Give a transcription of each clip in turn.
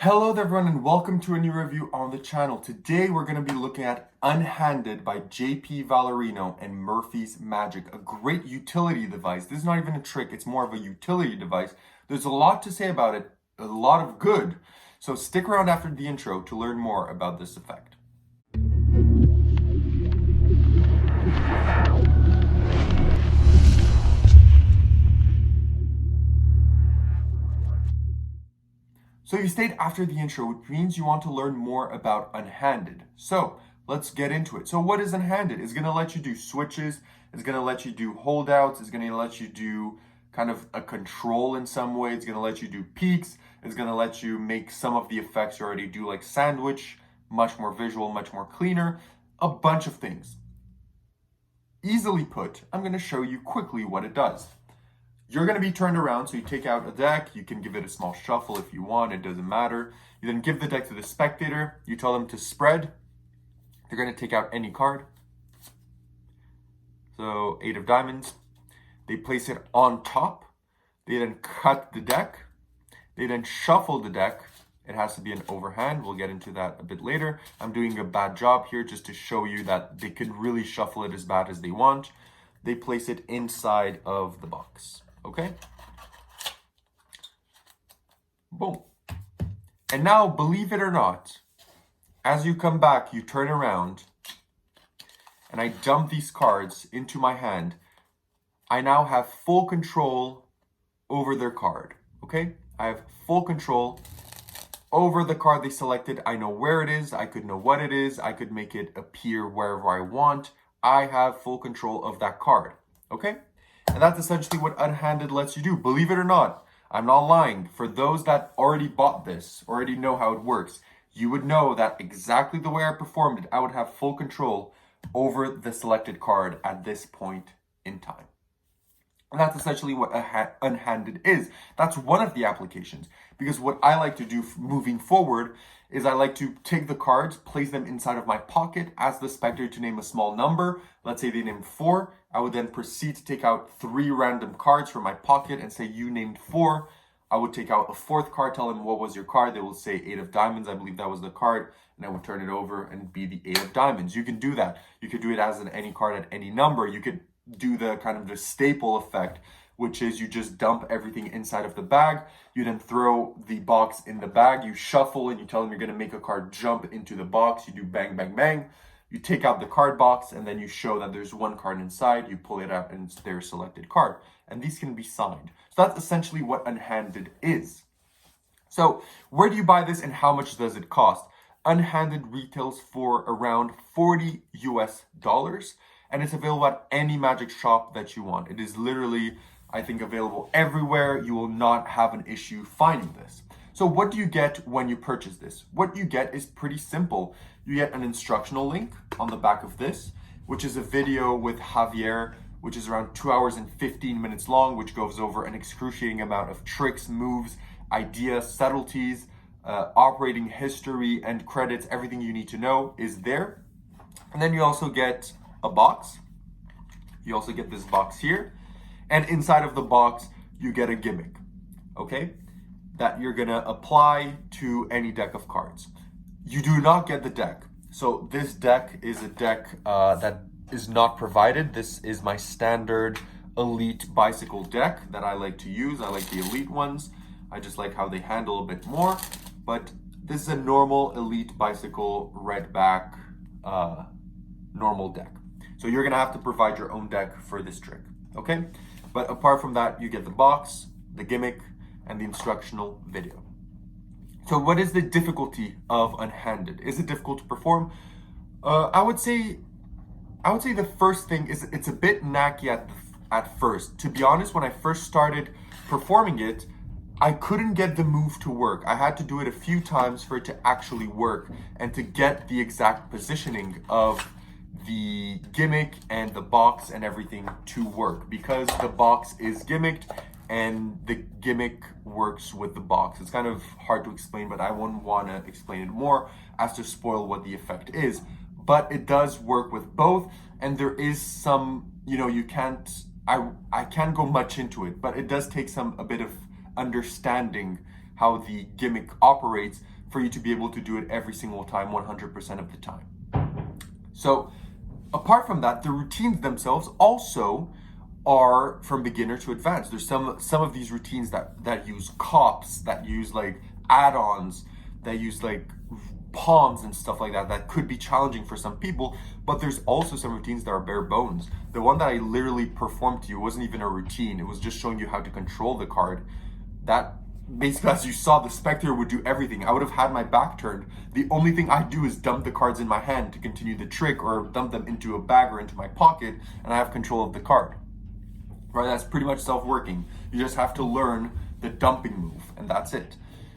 Hello there everyone and welcome to a new review on the channel. Today we're going to be looking at Unhanded by JP Vallarino and Murphy's Magic, a great utility device. This is not even a trick, it's more of a utility device. There's a lot to say about it, a lot of good. So stick around after the intro to learn more about this effect. So you stayed after the intro, which means you want to learn more about Unhanded. So let's get into it. So what is Unhanded? It's going to let you do switches. It's going to let you do holdouts. It's going to let you do kind of a control in some way. It's going to let you do peaks. It's going to let you make some of the effects you already do, like sandwich, much more visual, much more cleaner, a bunch of things. Easily put, I'm going to show you quickly what it does. You're going to be turned around, so you take out a deck, you can give it a small shuffle if you want, it doesn't matter. You then give the deck to the spectator, you tell them to spread. They're going to take out any card. So 8 of diamonds. They place it on top. They then cut the deck. They then shuffle the deck. It has to be an overhand. We'll get into that a bit later. I'm doing a bad job here just to show you that they could really shuffle it as bad as they want. They place it inside of the box. Okay? Boom. And now, believe it or not, as you come back, you turn around, and I dump these cards into my hand. I now have full control over their card. Okay? I have full control over the card they selected. I know where it is. I could know what it is. I could make it appear wherever I want. I have full control of that card. Okay? And that's essentially what Unhanded lets you do. Believe it or not, I'm not lying. For those that already bought this, already know how it works, you would know that exactly the way I performed it, I would have full control over the selected card at this point in time. And that's essentially what Unhanded is. That's one of the applications. Because what I like to do moving forward is I like to take the cards, place them inside of my pocket, ask the spectator to name a small number. Let's say they named 4. I would then proceed to take out 3 random cards from my pocket and say, you named 4. I would take out a 4th card, tell them what was your card. They will say 8 of diamonds. I believe that was the card. And I would turn it over and be the 8 of diamonds. You can do that. You could do it as any card at any number. You could do the kind of the staple effect, which is you just dump everything inside of the bag. You then throw the box in the bag. You shuffle and you tell them you're going to make a card jump into the box. You do bang, bang, bang. You take out the card box and then you show that there's one card inside. You pull it out and it's their selected card. And these can be signed. So that's essentially what Unhanded is. So where do you buy this and how much does it cost? Unhanded retails for around $40 US. And it's available at any magic shop that you want. It is literally, I think, available everywhere. You will not have an issue finding this. So what do you get when you purchase this? What you get is pretty simple. You get an instructional link on the back of this, which is a video with Javier, which is around 2 hours and 15 minutes long, which goes over an excruciating amount of tricks, moves, ideas, subtleties, operating history, and credits. Everything you need to know is there. And then you also get a box. You also get this box here. And inside of the box, you get a gimmick, okay? That you're gonna apply to any deck of cards. You do not get the deck. So this deck is a deck that is not provided. This is my standard elite bicycle deck that I like to use. I like the elite ones. I just like how they handle a bit more. But this is a normal elite bicycle red back normal deck. So you're gonna have to provide your own deck for this trick, okay? But apart from that, you get the box, the gimmick, and the instructional video. So what is the difficulty of Unhanded? Is it difficult to perform? I would say the first thing is it's a bit knacky at first. To be honest, when I first started performing it, I couldn't get the move to work. I had to do it a few times for it to actually work and to get the exact positioning of the gimmick and the box and everything to work, because the box is gimmicked and the gimmick works with the box. It's kind of hard to explain, but I wouldn't want to explain it more as to spoil what the effect is. But it does work with both, and there is some, you can't, I can't go much into it, but it does take a bit of understanding how the gimmick operates for you to be able to do it every single time, 100% of the time. So apart from that, the routines themselves also are from beginner to advanced. There's some of these routines that use cops, that use like add-ons, that use like palms and stuff like that could be challenging for some people, but there's also some routines that are bare bones. The one that I literally performed to you wasn't even a routine. It was just showing you how to control the card. That basically, as you saw, the spectator would do everything. I would have had my back turned. The only thing I do is dump the cards in my hand to continue the trick, or dump them into a bag or into my pocket, and I have control of the card. Right? That's pretty much self-working. You just have to learn the dumping move, and that's it.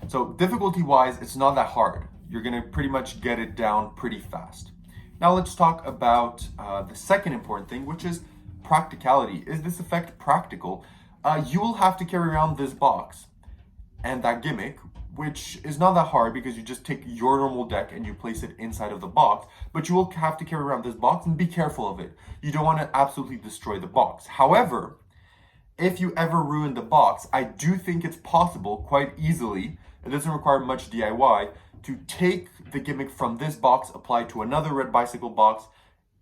So difficulty-wise, it's not that hard. You're gonna pretty much get it down pretty fast. Now let's talk about the second important thing, which is practicality. Is this effect practical? You will have to carry around this box and that gimmick, which is not that hard because you just take your normal deck and you place it inside of the box, but you will have to carry around this box and be careful of it. You don't want to absolutely destroy the box. However, if you ever ruin the box, I do think it's possible quite easily, it doesn't require much DIY, to take the gimmick from this box, apply it to another red bicycle box,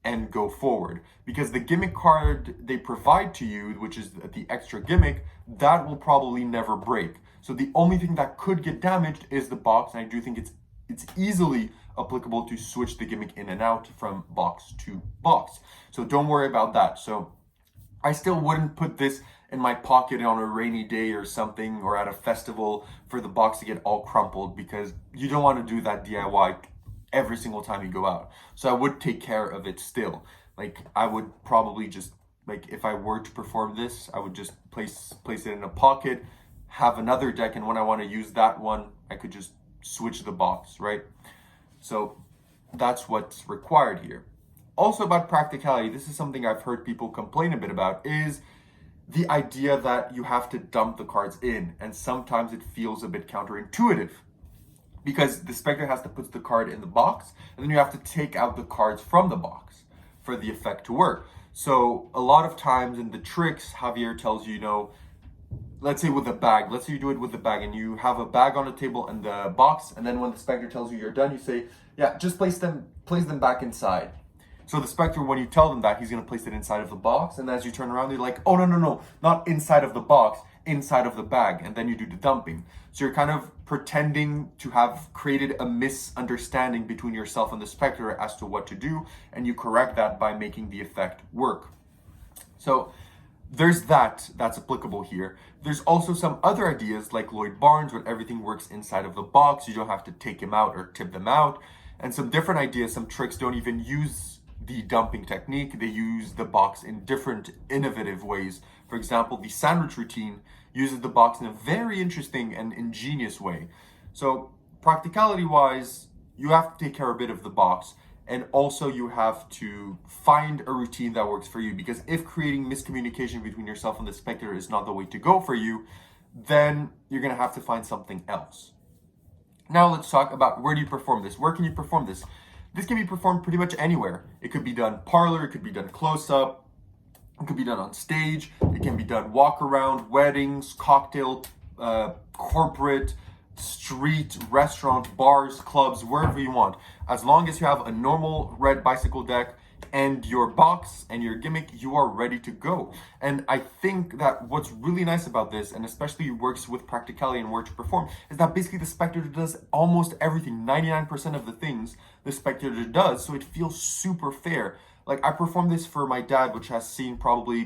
and go forward. Because the gimmick card they provide to you, which is the extra gimmick, that will probably never break. So the only thing that could get damaged is the box, and I do think it's easily applicable to switch the gimmick in and out from box to box. So don't worry about that. So I still wouldn't put this in my pocket on a rainy day or something, or at a festival for the box to get all crumpled, because you don't want to do that DIY every single time you go out. So I would take care of it still. Like, I would probably just, like, if I were to perform this, I would just place it in a pocket, have another deck, and when I want to use that one, I could just switch the box, right? So that's what's required here. Also about practicality, this is something I've heard people complain a bit about, is the idea that you have to dump the cards in, and sometimes it feels a bit counterintuitive because the spectator has to put the card in the box, and then you have to take out the cards from the box for the effect to work. So a lot of times in the tricks, Javier tells you, let's say with a bag, let's say you do it with the bag, and you have a bag on the table and the box, and then when the spectator tells you you're done, you say, yeah, just place them back inside. So the spectator, when you tell them that, he's going to place it inside of the box, and as you turn around, they're like, oh, no, not inside of the box, inside of the bag, and then you do the dumping. So you're kind of pretending to have created a misunderstanding between yourself and the spectator as to what to do, and you correct that by making the effect work. So there's that's applicable here. There's also some other ideas like Lloyd Barnes, where everything works inside of the box. You don't have to take them out or tip them out. And some different ideas, some tricks don't even use the dumping technique. They use the box in different innovative ways. For example, the sandwich routine uses the box in a very interesting and ingenious way. So practicality wise, you have to take care a bit of the box, and also you have to find a routine that works for you, because if creating miscommunication between yourself and the spectator is not the way to go for you, then you're going to have to find something else. Now let's talk about, where do you perform this? Where can you perform this? This can be performed pretty much anywhere. It could be done parlor, it could be done close up, it could be done on stage, it can be done walk around, weddings, cocktail, corporate, street, restaurant, bars, clubs, wherever you want. As long as you have a normal red bicycle deck and your box and your gimmick, you are ready to go. And I think that what's really nice about this, and especially works with practicality and where to perform, is that basically the spectator does almost everything, 99% of the things the spectator does, so it feels super fair. Like, I performed this for my dad, which has seen probably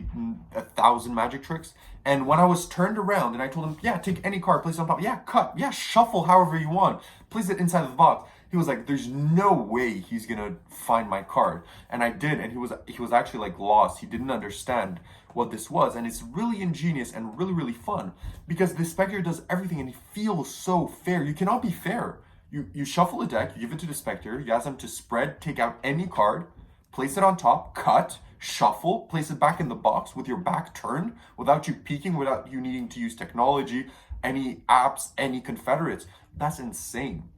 1,000 magic tricks, and when I was turned around and I told him, yeah, take any card, place it on top, yeah, cut, yeah, shuffle however you want, place it inside of the box, he was like, there's no way he's gonna find my card. And I did, and he was actually like lost. He didn't understand what this was. And it's really ingenious and really, really fun, because the spectator does everything and he feels so fair. You cannot be fair. You shuffle a deck, you give it to the spectator, you ask them to spread, take out any card, place it on top, cut, shuffle, place it back in the box with your back turned, without you peeking, without you needing to use technology, any apps, any confederates. That's insane.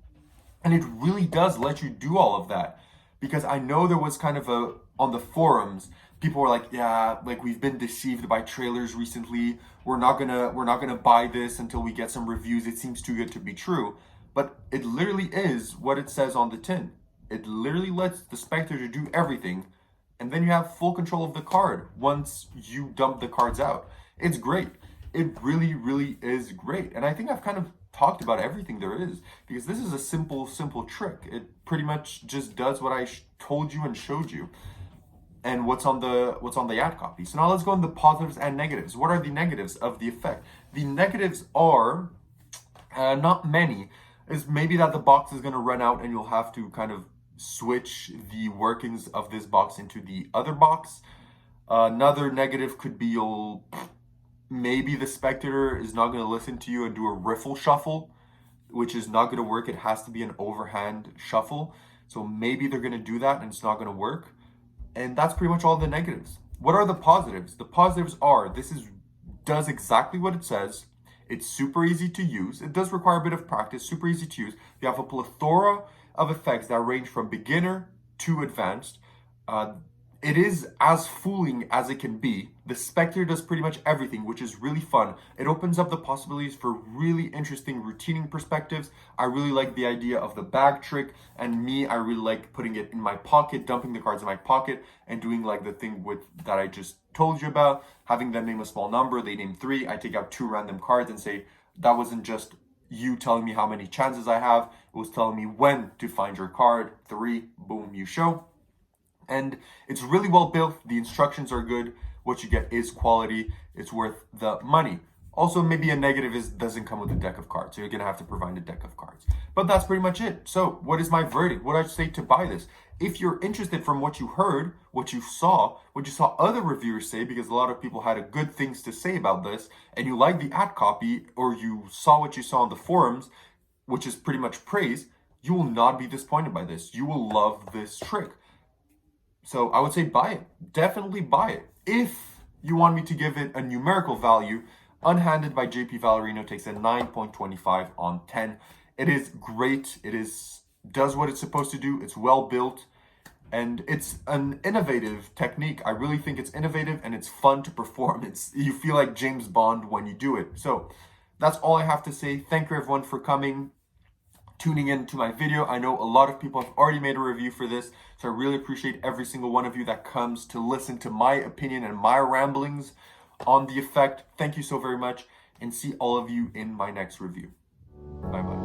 And it really does let you do all of that, because I know there was kind of on the forums, people were like, yeah, like we've been deceived by trailers recently. We're not gonna buy this until we get some reviews. It seems too good to be true. But it literally is what it says on the tin. It literally lets the spectator do everything, and then you have full control of the card once you dump the cards out. It's great. It really, really is great. And I think I've kind of talked about everything there is, because this is a simple, simple trick. It pretty much just does what I told you and showed you, and what's on the ad copy. So now let's go into positives and negatives. What are the negatives of the effect? The negatives are not many. Is maybe that the box is going to run out and you'll have to kind of switch the workings of this box into the other box. Another negative could be maybe the spectator is not going to listen to you and do a riffle shuffle, which is not going to work. It has to be an overhand shuffle. So maybe they're going to do that and it's not going to work. And that's pretty much all the negatives. What are the positives? The positives are does exactly what it says. It's super easy to use. It does require a bit of practice, super easy to use. You have a plethora of effects that range from beginner to advanced. It is as fooling as it can be. The spectator does pretty much everything, which is really fun. It opens up the possibilities for really interesting routining perspectives. I really like the idea of the bag trick, and I really like putting it in my pocket, dumping the cards in my pocket, and doing like the thing that I just told you about, having them name a small number. They name 3. I take out 2 random cards and say, that wasn't just you telling me how many chances I have. It was telling me when to find your card. 3, boom, you show. And it's really well built. The instructions are good. What you get is quality. It's worth the money. Also, maybe a negative is doesn't come with a deck of cards. So you're going to have to provide a deck of cards. But that's pretty much it. So what is my verdict? What do I say to buy this? If you're interested from what you heard, what you saw other reviewers say, because a lot of people had good things to say about this, and you like the ad copy, or you saw what you saw on the forums, which is pretty much praise, you will not be disappointed by this. You will love this trick. So I would say buy it. Definitely buy it. If you want me to give it a numerical value, Unhanded by JP Vallarino takes a 9.25 on 10. It is great. Does what it's supposed to do. It's well built, and it's an innovative technique. I really think it's innovative, and it's fun to perform. You feel like James Bond when you do it. So that's all I have to say. Thank you everyone for tuning in to my video. I know a lot of people have already made a review for this, so I really appreciate every single one of you that comes to listen to my opinion and my ramblings on the effect. Thank you so very much, and see all of you in my next review. Bye bye.